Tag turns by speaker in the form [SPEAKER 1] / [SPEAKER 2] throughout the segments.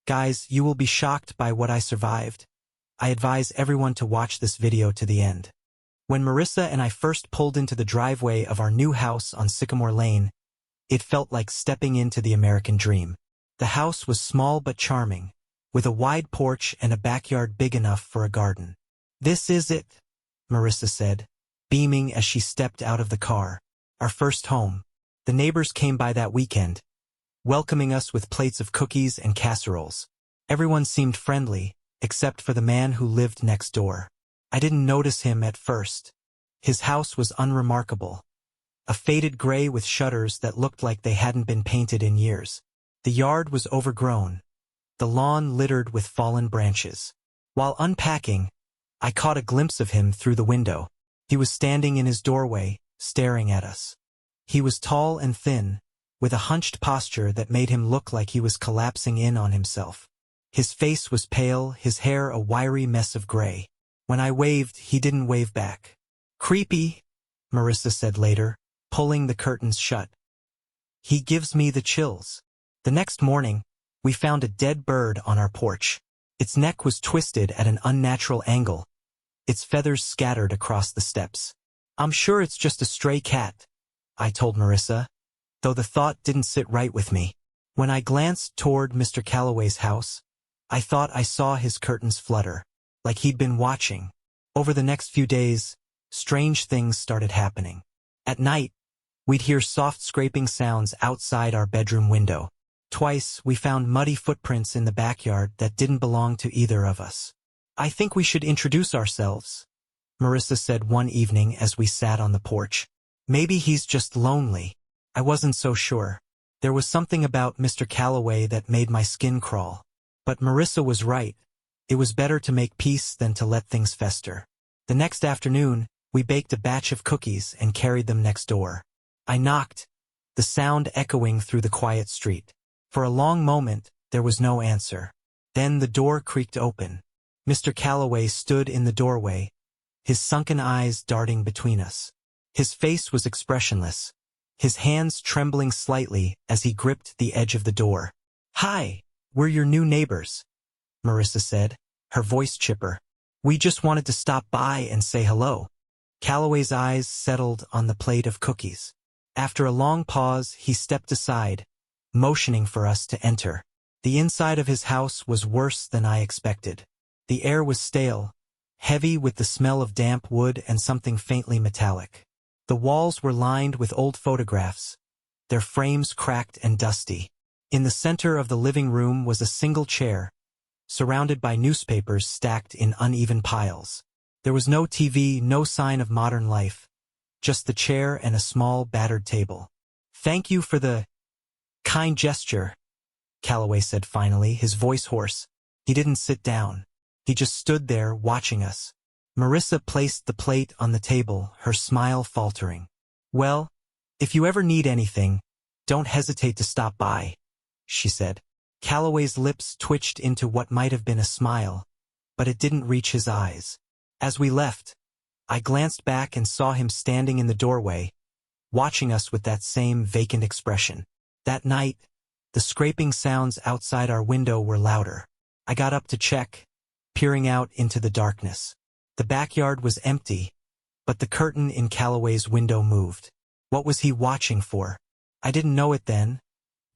[SPEAKER 1] Guys, you will be shocked by what I survived. I advise everyone to watch this video to the end. When Marissa and I first pulled into the driveway of our new house on Sycamore Lane, it felt like stepping into the American dream. The house was small but charming, with a wide porch and a backyard big enough for a garden. "This is it," Marissa said, beaming as she stepped out of the car. "Our first home." The neighbors came by that weekend, welcoming us with plates of cookies and casseroles. Everyone seemed friendly, except for the man who lived next door. I didn't notice him at first. His house was unremarkable. A faded gray with shutters that looked like they hadn't been painted in years. The yard was overgrown, the lawn littered with fallen branches. While unpacking, I caught a glimpse of him through the window. He was standing in his doorway, staring at us. He was tall and thin, with a hunched posture that made him look like he was collapsing in on himself. His face was pale, his hair a wiry mess of gray. When I waved, he didn't wave back. "Creepy," Marissa said later, pulling the curtains shut. "He gives me the chills." The next morning, we found a dead bird on our porch. Its neck was twisted at an unnatural angle, its feathers scattered across the steps. "I'm sure it's just a stray cat," I told Marissa, though the thought didn't sit right with me. When I glanced toward Mr. Calloway's house, I thought I saw his curtains flutter, like he'd been watching. Over the next few days, strange things started happening. At night, we'd hear soft scraping sounds outside our bedroom window. Twice, we found muddy footprints in the backyard that didn't belong to either of us. "I think we should introduce ourselves," Marissa said one evening as we sat on the porch. "Maybe he's just lonely." I wasn't so sure. There was something about Mr. Calloway that made my skin crawl. But Marissa was right. It was better to make peace than to let things fester. The next afternoon, we baked a batch of cookies and carried them next door. I knocked, the sound echoing through the quiet street. For a long moment, there was no answer. Then the door creaked open. Mr. Calloway stood in the doorway, his sunken eyes darting between us. His face was expressionless, his hands trembling slightly as he gripped the edge of the door. "Hi, we're your new neighbors," Marissa said, her voice chipper. "We just wanted to stop by and say hello." Calloway's eyes settled on the plate of cookies. After a long pause, he stepped aside, motioning for us to enter. The inside of his house was worse than I expected. The air was stale, heavy with the smell of damp wood and something faintly metallic. The walls were lined with old photographs, their frames cracked and dusty. In the center of the living room was a single chair, surrounded by newspapers stacked in uneven piles. There was no TV, no sign of modern life, just the chair and a small, battered table. "Thank you for the kind gesture," Calloway said finally, his voice hoarse. He didn't sit down. He just stood there, watching us. Marissa placed the plate on the table, her smile faltering. "Well, if you ever need anything, don't hesitate to stop by," she said. Calloway's lips twitched into what might have been a smile, but it didn't reach his eyes. As we left, I glanced back and saw him standing in the doorway, watching us with that same vacant expression. That night, the scraping sounds outside our window were louder. I got up to check, peering out into the darkness. The backyard was empty, but the curtain in Calloway's window moved. What was he watching for? I didn't know it then,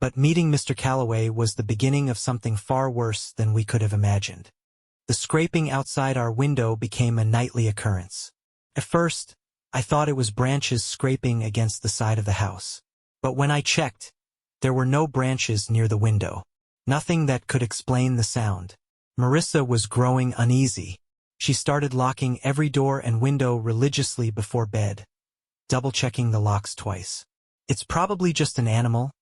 [SPEAKER 1] but meeting Mr. Calloway was the beginning of something far worse than we could have imagined. The scraping outside our window became a nightly occurrence. At first, I thought it was branches scraping against the side of the house. But when I checked, there were no branches near the window. Nothing that could explain the sound. Marissa was growing uneasy. She started locking every door and window religiously before bed, double-checking the locks twice. "It's probably just an animal,"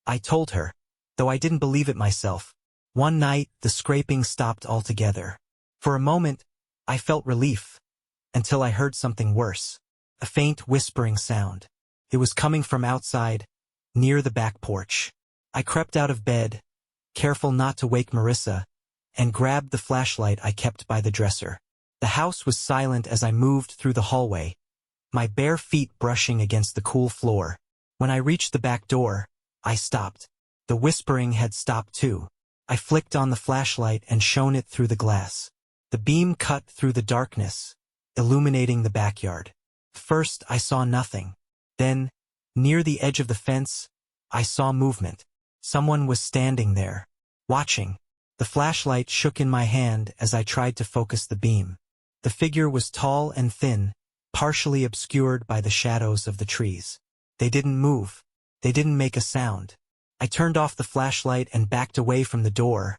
[SPEAKER 1] I told her, though I didn't believe it myself. One night, the scraping stopped altogether. For a moment, I felt relief, until I heard something worse. A faint whispering sound. It was coming from outside, near the back porch. I crept out of bed, careful not to wake Marissa, and grabbed the flashlight I kept by the dresser. The house was silent as I moved through the hallway, my bare feet brushing against the cool floor. When I reached the back door, I stopped. The whispering had stopped too. I flicked on the flashlight and shone it through the glass. The beam cut through the darkness, illuminating the backyard. First, I saw nothing. Then, near the edge of the fence, I saw movement. Someone was standing there, watching. The flashlight shook in my hand as I tried to focus the beam. The figure was tall and thin, partially obscured by the shadows of the trees. They didn't move. They didn't make a sound. I turned off the flashlight and backed away from the door,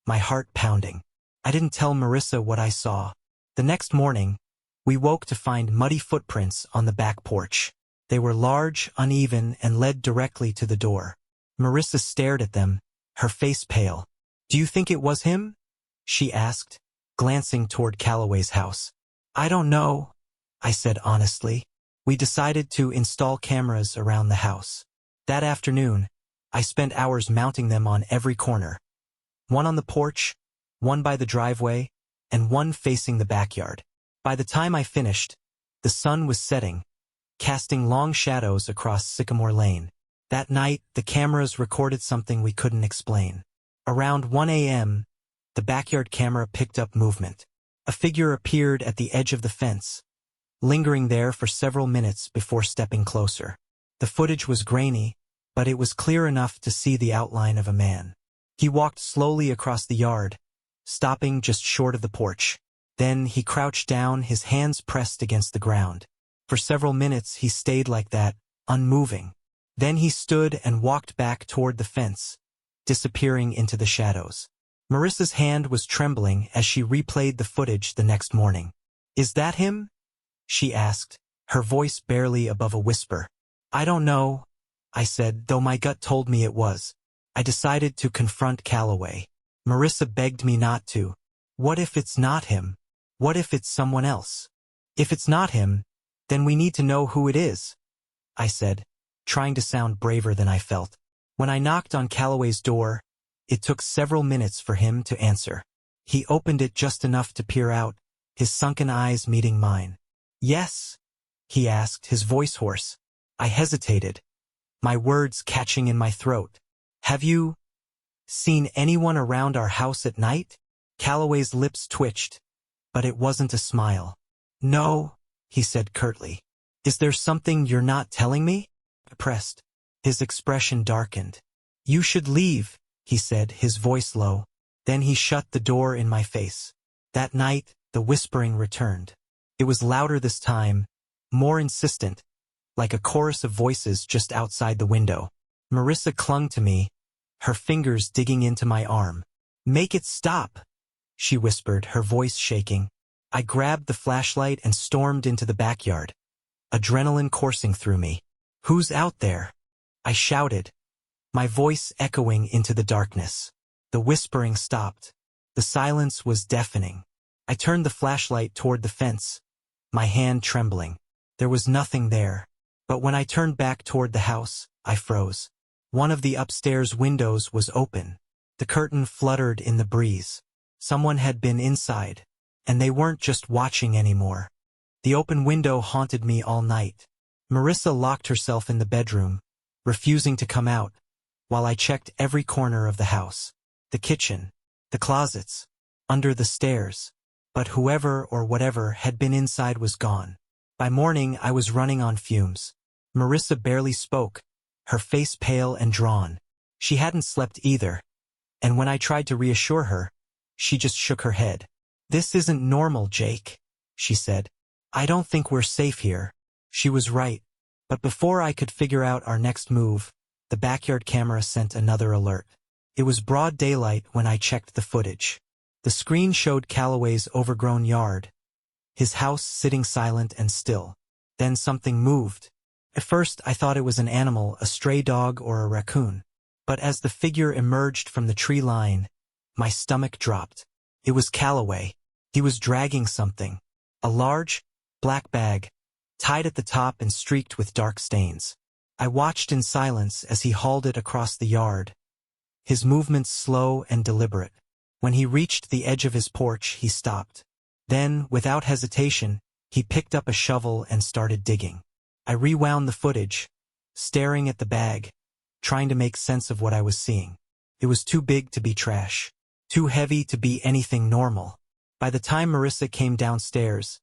[SPEAKER 1] my heart pounding. I didn't tell Marissa what I saw. The next morning, we woke to find muddy footprints on the back porch. They were large, uneven, and led directly to the door. Marissa stared at them, her face pale. "Do you think it was him?" she asked, glancing toward Calloway's house. "I don't know," I said honestly. We decided to install cameras around the house. That afternoon, I spent hours mounting them on every corner. One on the porch, one by the driveway, and one facing the backyard. By the time I finished, the sun was setting, casting long shadows across Sycamore Lane. That night, the cameras recorded something we couldn't explain. Around 1 a.m., the backyard camera picked up movement. A figure appeared at the edge of the fence, lingering there for several minutes before stepping closer. The footage was grainy, but it was clear enough to see the outline of a man. He walked slowly across the yard, stopping just short of the porch. Then he crouched down, his hands pressed against the ground. For several minutes he stayed like that, unmoving. Then he stood and walked back toward the fence, disappearing into the shadows. Marissa's hand was trembling as she replayed the footage the next morning. "Is that him?" she asked, her voice barely above a whisper. "I don't know," I said, though my gut told me it was. I decided to confront Calloway. Marissa begged me not to. "What if it's not him? What if it's someone else?" "If it's not him, then we need to know who it is," I said, trying to sound braver than I felt. When I knocked on Calloway's door, it took several minutes for him to answer. He opened it just enough to peer out, his sunken eyes meeting mine. "Yes?" he asked, his voice hoarse. I hesitated, my words catching in my throat. "Have you seen anyone around our house at night?" Calloway's lips twitched, but it wasn't a smile. "No," he said curtly. "Is there something you're not telling me?" I pressed. His expression darkened. "You should leave," he said, his voice low. Then he shut the door in my face. That night, the whispering returned. It was louder this time, more insistent, like a chorus of voices just outside the window. Marissa clung to me, her fingers digging into my arm. "Make it stop," she whispered, her voice shaking. I grabbed the flashlight and stormed into the backyard, adrenaline coursing through me. "Who's out there?" I shouted, my voice echoing into the darkness. The whispering stopped. The silence was deafening. I turned the flashlight toward the fence, my hand trembling. There was nothing there. But when I turned back toward the house, I froze. One of the upstairs windows was open. The curtain fluttered in the breeze. Someone had been inside, and they weren't just watching anymore. The open window haunted me all night. Marissa locked herself in the bedroom, refusing to come out, while I checked every corner of the house. The kitchen, the closets, under the stairs. But whoever or whatever had been inside was gone. By morning, I was running on fumes. Marissa barely spoke, her face pale and drawn. She hadn't slept either, and when I tried to reassure her, she just shook her head. "This isn't normal, Jake," she said. "I don't think we're safe here." She was right, but before I could figure out our next move, the backyard camera sent another alert. It was broad daylight when I checked the footage. The screen showed Calloway's overgrown yard, his house sitting silent and still. Then something moved. At first, I thought it was an animal, a stray dog or a raccoon. But as the figure emerged from the tree line, my stomach dropped. It was Calloway. He was dragging something. A large, black bag, tied at the top and streaked with dark stains. I watched in silence as he hauled it across the yard, his movements slow and deliberate. When he reached the edge of his porch, he stopped. Then, without hesitation, he picked up a shovel and started digging. I rewound the footage, staring at the bag, trying to make sense of what I was seeing. It was too big to be trash. Too heavy to be anything normal. By the time Marissa came downstairs,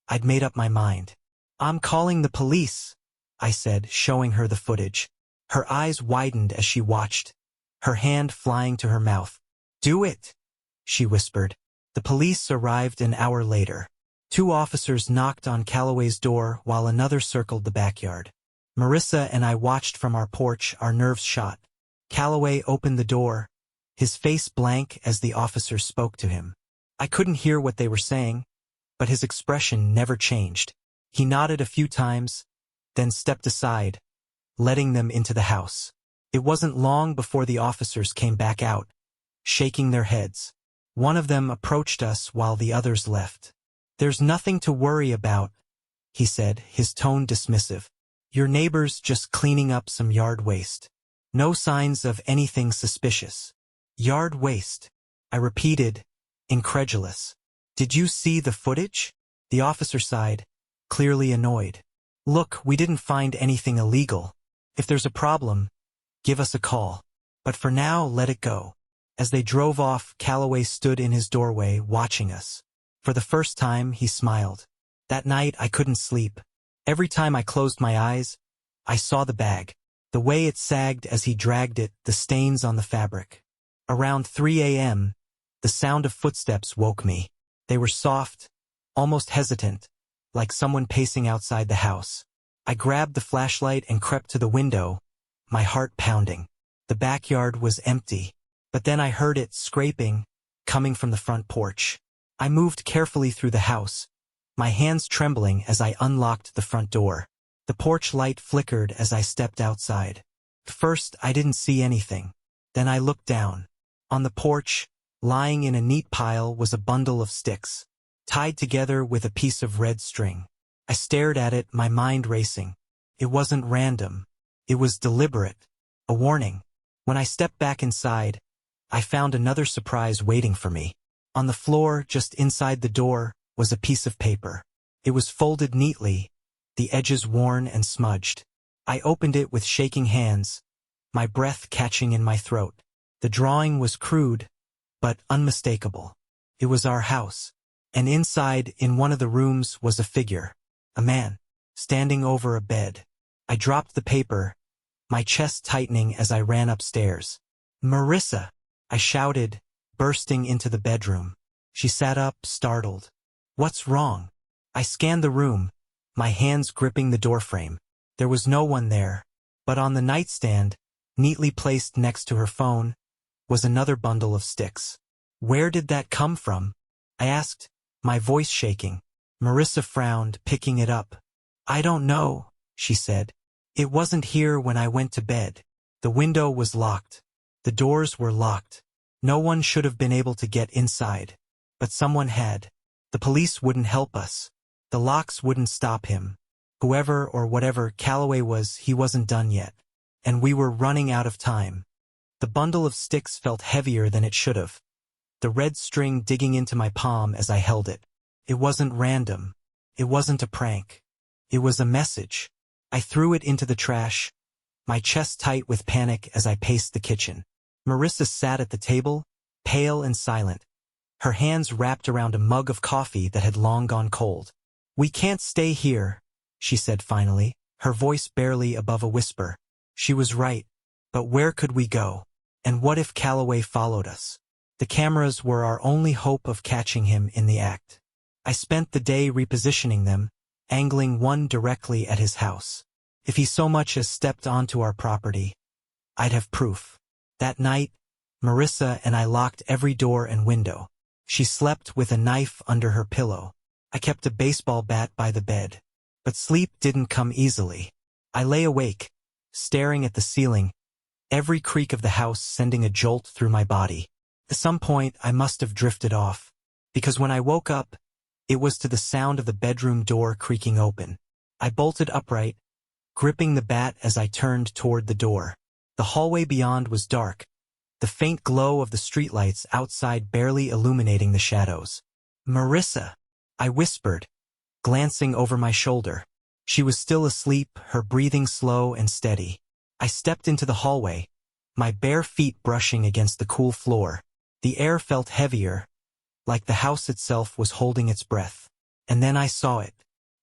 [SPEAKER 1] I'd made up my mind. "I'm calling the police," I said, showing her the footage. Her eyes widened as she watched, her hand flying to her mouth. "Do it," she whispered. The police arrived an hour later. 2 officers knocked on Calloway's door while another circled the backyard. Marissa and I watched from our porch, our nerves shot. Calloway opened the door, his face blank as the officers spoke to him. I couldn't hear what they were saying, but his expression never changed. He nodded a few times, then stepped aside, letting them into the house. It wasn't long before the officers came back out, shaking their heads. One of them approached us while the others left. "There's nothing to worry about," he said, his tone dismissive. "Your neighbor's just cleaning up some yard waste. No signs of anything suspicious." "Yard waste," I repeated, incredulous. "Did you see the footage?" The officer sighed, clearly annoyed. "Look, we didn't find anything illegal. If there's a problem, give us a call. But for now, let it go." As they drove off, Calloway stood in his doorway, watching us. For the first time, he smiled. That night, I couldn't sleep. Every time I closed my eyes, I saw the bag. The way it sagged as he dragged it, the stains on the fabric. Around 3 a.m., the sound of footsteps woke me. They were soft, almost hesitant, like someone pacing outside the house. I grabbed the flashlight and crept to the window, my heart pounding. The backyard was empty, but then I heard it scraping, coming from the front porch. I moved carefully through the house, my hands trembling as I unlocked the front door. The porch light flickered as I stepped outside. First, I didn't see anything. Then I looked down. On the porch, lying in a neat pile, was a bundle of sticks, tied together with a piece of red string. I stared at it, my mind racing. It wasn't random. It was deliberate. A warning. When I stepped back inside, I found another surprise waiting for me. On the floor, just inside the door, was a piece of paper. It was folded neatly, the edges worn and smudged. I opened it with shaking hands, my breath catching in my throat. The drawing was crude, but unmistakable. It was our house. And inside, in one of the rooms, was a figure. A man, standing over a bed. I dropped the paper, my chest tightening as I ran upstairs. "Marissa!" I shouted, bursting into the bedroom. She sat up, startled. "What's wrong?" I scanned the room, my hands gripping the doorframe. There was no one there, but on the nightstand, neatly placed next to her phone, was another bundle of sticks. "Where did that come from?" I asked, my voice shaking. Marissa frowned, picking it up. "I don't know," she said. "It wasn't here when I went to bed. The window was locked. The doors were locked. No one should have been able to get inside. But someone had. The police wouldn't help us. The locks wouldn't stop him. Whoever or whatever Calloway was, he wasn't done yet. And we were running out of time." The bundle of sticks felt heavier than it should have, the red string digging into my palm as I held it. It wasn't random. It wasn't a prank. It was a message. I threw it into the trash, my chest tight with panic as I paced the kitchen. Marissa sat at the table, pale and silent, her hands wrapped around a mug of coffee that had long gone cold. "We can't stay here," she said finally, her voice barely above a whisper. She was right. But where could we go? And what if Calloway followed us? The cameras were our only hope of catching him in the act. I spent the day repositioning them, angling one directly at his house. If he so much as stepped onto our property, I'd have proof. That night, Marissa and I locked every door and window. She slept with a knife under her pillow. I kept a baseball bat by the bed. But sleep didn't come easily. I lay awake, staring at the ceiling, every creak of the house sending a jolt through my body. At some point, I must have drifted off, because when I woke up, it was to the sound of the bedroom door creaking open. I bolted upright, gripping the bat as I turned toward the door. The hallway beyond was dark, the faint glow of the streetlights outside barely illuminating the shadows. "Marissa," I whispered, glancing over my shoulder. She was still asleep, her breathing slow and steady. I stepped into the hallway, my bare feet brushing against the cool floor. The air felt heavier, like the house itself was holding its breath. And then I saw it.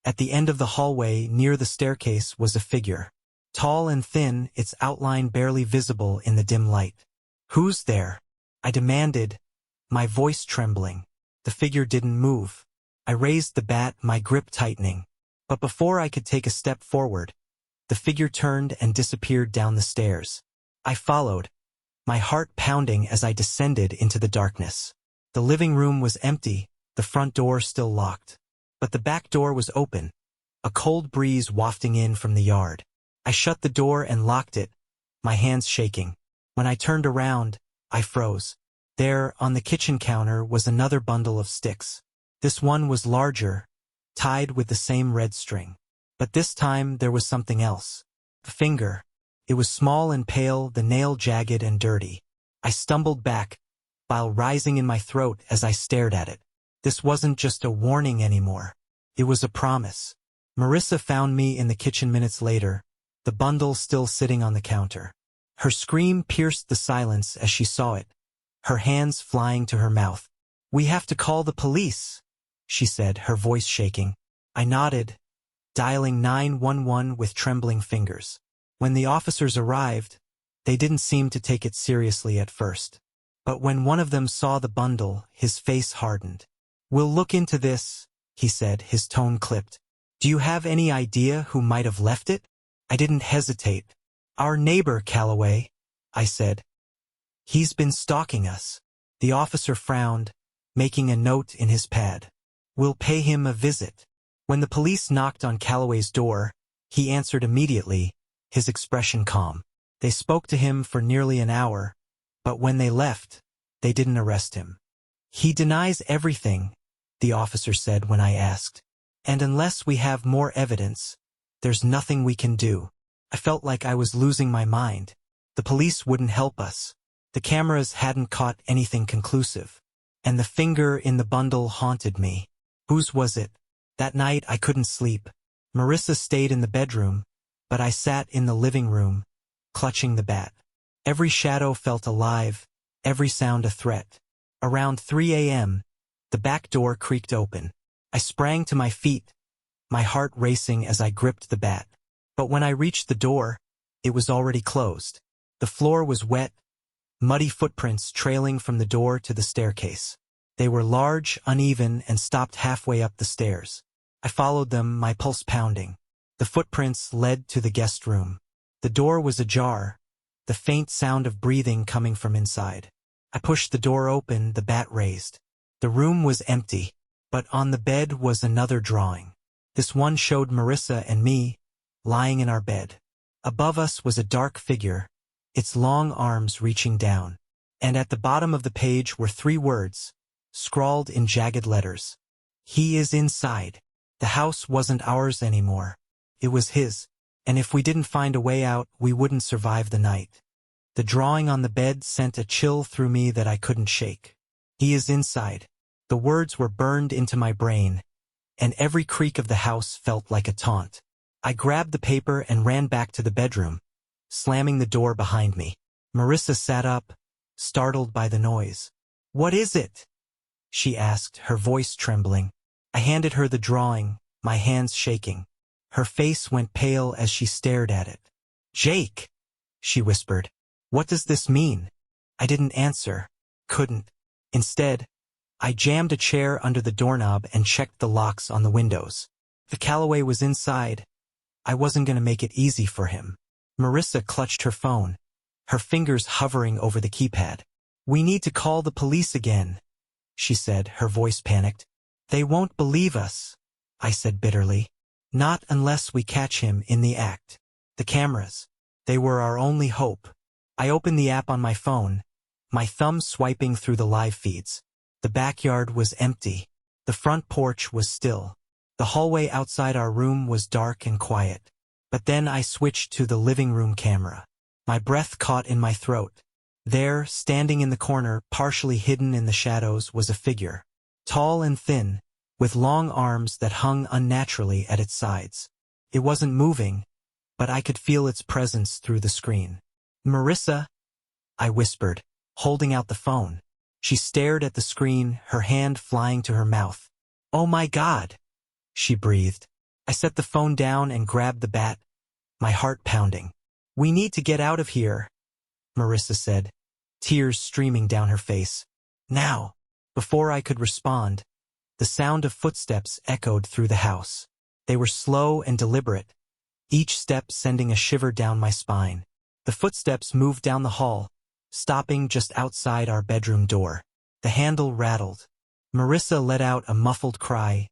[SPEAKER 1] At the end of the hallway, near the staircase, was a figure. Tall and thin, its outline barely visible in the dim light. "Who's there?" I demanded, my voice trembling. The figure didn't move. I raised the bat, my grip tightening. But before I could take a step forward, the figure turned and disappeared down the stairs. I followed, my heart pounding as I descended into the darkness. The living room was empty, the front door still locked. But the back door was open, a cold breeze wafting in from the yard. I shut the door and locked it, my hands shaking. When I turned around, I froze. There, on the kitchen counter, was another bundle of sticks. This one was larger, tied with the same red string. But this time there was something else. A finger. It was small and pale, the nail jagged and dirty. I stumbled back, bile rising in my throat as I stared at it. This wasn't just a warning anymore. It was a promise. Marissa found me in the kitchen minutes later, the bundle still sitting on the counter. Her scream pierced the silence as she saw it, her hands flying to her mouth. "We have to call the police," she said, her voice shaking. I nodded, dialing 911 with trembling fingers. When the officers arrived, they didn't seem to take it seriously at first. But when one of them saw the bundle, his face hardened. "We'll look into this," he said, his tone clipped. "Do you have any idea who might have left it?" I didn't hesitate. "Our neighbor, Calloway," I said. "He's been stalking us." The officer frowned, making a note in his pad. "We'll pay him a visit." When the police knocked on Calloway's door, he answered immediately, his expression calm. They spoke to him for nearly an hour, but when they left, they didn't arrest him. "He denies everything," the officer said when I asked. "And unless we have more evidence, there's nothing we can do." I felt like I was losing my mind. The police wouldn't help us. The cameras hadn't caught anything conclusive. And the finger in the bundle haunted me. Whose was it? That night I couldn't sleep. Marissa stayed in the bedroom, but I sat in the living room, clutching the bat. Every shadow felt alive, every sound a threat. Around 3 a.m., the back door creaked open. I sprang to my feet, my heart racing as I gripped the bat. But when I reached the door, it was already closed. The floor was wet, muddy footprints trailing from the door to the staircase. They were large, uneven, and stopped halfway up the stairs. I followed them, my pulse pounding. The footprints led to the guest room. The door was ajar, the faint sound of breathing coming from inside. I pushed the door open, the bat raised. The room was empty, but on the bed was another drawing. This one showed Marissa and me, lying in our bed. Above us was a dark figure, its long arms reaching down. And at the bottom of the page were 3 words, scrawled in jagged letters. "He is inside." The house wasn't ours anymore. It was his. And if we didn't find a way out, we wouldn't survive the night. The drawing on the bed sent a chill through me that I couldn't shake. "He is inside." The words were burned into my brain, and every creak of the house felt like a taunt. I grabbed the paper and ran back to the bedroom, slamming the door behind me. Marissa sat up, startled by the noise. "What is it?" she asked, her voice trembling. I handed her the drawing, my hands shaking. Her face went pale as she stared at it. "Jake," she whispered. "What does this mean?" I didn't answer, couldn't. Instead, I jammed a chair under the doorknob and checked the locks on the windows. If Calloway was inside, I wasn't going to make it easy for him. Marissa clutched her phone, her fingers hovering over the keypad. "We need to call the police again," she said, her voice panicked. "They won't believe us," I said bitterly. "Not unless we catch him in the act." The cameras. They were our only hope. I opened the app on my phone, my thumb swiping through the live feeds. The backyard was empty. The front porch was still. The hallway outside our room was dark and quiet. But then I switched to the living room camera. My breath caught in my throat. There, standing in the corner, partially hidden in the shadows, was a figure. Tall and thin, with long arms that hung unnaturally at its sides. It wasn't moving, but I could feel its presence through the screen. "Marissa," I whispered, holding out the phone. She stared at the screen, her hand flying to her mouth. "Oh my God," she breathed. I set the phone down and grabbed the bat, my heart pounding. "We need to get out of here," Marissa said, tears streaming down her face. "Now." Before I could respond, the sound of footsteps echoed through the house. They were slow and deliberate, each step sending a shiver down my spine. The footsteps moved down the hall, stopping just outside our bedroom door. The handle rattled. Marissa let out a muffled cry,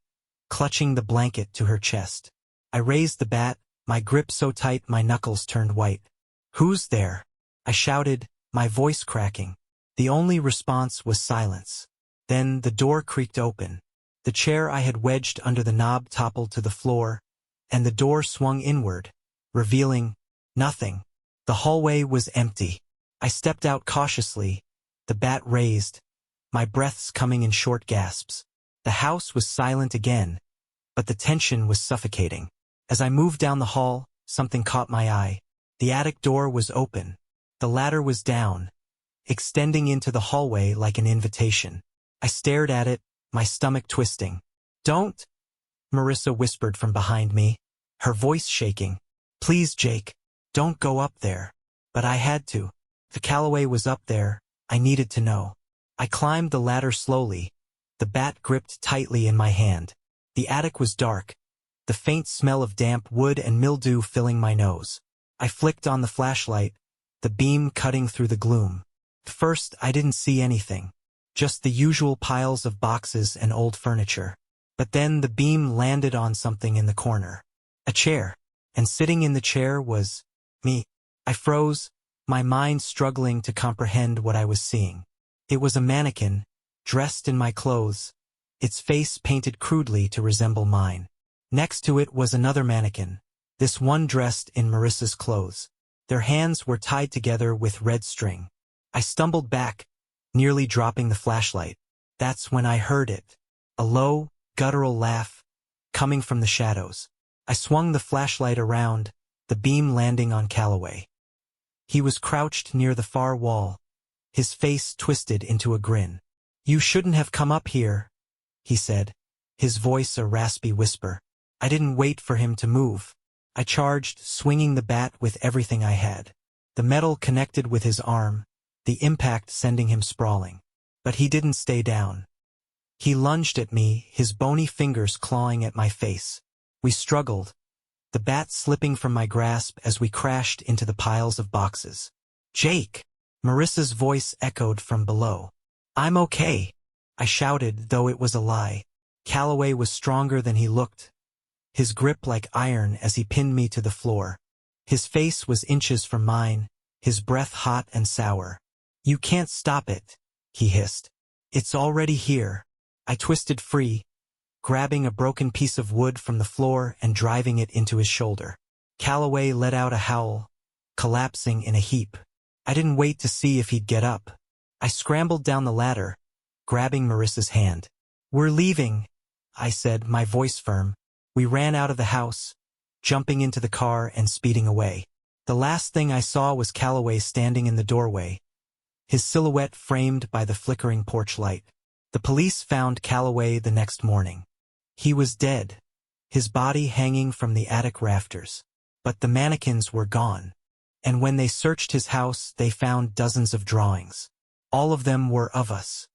[SPEAKER 1] clutching the blanket to her chest. I raised the bat, my grip so tight my knuckles turned white. "Who's there?" I shouted, my voice cracking. The only response was silence. Then the door creaked open. The chair I had wedged under the knob toppled to the floor, and the door swung inward, revealing nothing. The hallway was empty. I stepped out cautiously, the bat raised, my breaths coming in short gasps. The house was silent again, but the tension was suffocating. As I moved down the hall, something caught my eye. The attic door was open. The ladder was down, extending into the hallway like an invitation. I stared at it, my stomach twisting. "Don't," Marissa whispered from behind me, her voice shaking. "Please, Jake, don't go up there." But I had to. If Calloway was up there, I needed to know. I climbed the ladder slowly, the bat gripped tightly in my hand. The attic was dark, the faint smell of damp wood and mildew filling my nose. I flicked on the flashlight, the beam cutting through the gloom. At first, I didn't see anything, just the usual piles of boxes and old furniture. But then the beam landed on something in the corner. A chair. And sitting in the chair was me. I froze, my mind struggling to comprehend what I was seeing. It was a mannequin, dressed in my clothes, its face painted crudely to resemble mine. Next to it was another mannequin, this one dressed in Marissa's clothes. Their hands were tied together with red string. I stumbled back, nearly dropping the flashlight. That's when I heard it. A low, guttural laugh, coming from the shadows. I swung the flashlight around, the beam landing on Calloway. He was crouched near the far wall, his face twisted into a grin. "You shouldn't have come up here," he said, his voice a raspy whisper. I didn't wait for him to move. I charged, swinging the bat with everything I had. The metal connected with his arm, the impact sending him sprawling. But he didn't stay down. He lunged at me, his bony fingers clawing at my face. We struggled, the bat slipping from my grasp as we crashed into the piles of boxes. "Jake!" Marissa's voice echoed from below. "I'm okay," I shouted, though it was a lie. Calloway was stronger than he looked, his grip like iron as he pinned me to the floor. His face was inches from mine, his breath hot and sour. "You can't stop it," he hissed. "It's already here." I twisted free, grabbing a broken piece of wood from the floor and driving it into his shoulder. Calloway let out a howl, collapsing in a heap. I didn't wait to see if he'd get up. I scrambled down the ladder, grabbing Marissa's hand. "We're leaving," I said, my voice firm. We ran out of the house, jumping into the car and speeding away. The last thing I saw was Calloway standing in the doorway, his silhouette framed by the flickering porch light. The police found Calloway the next morning. He was dead, his body hanging from the attic rafters. But the mannequins were gone. And when they searched his house, they found dozens of drawings. All of them were of us.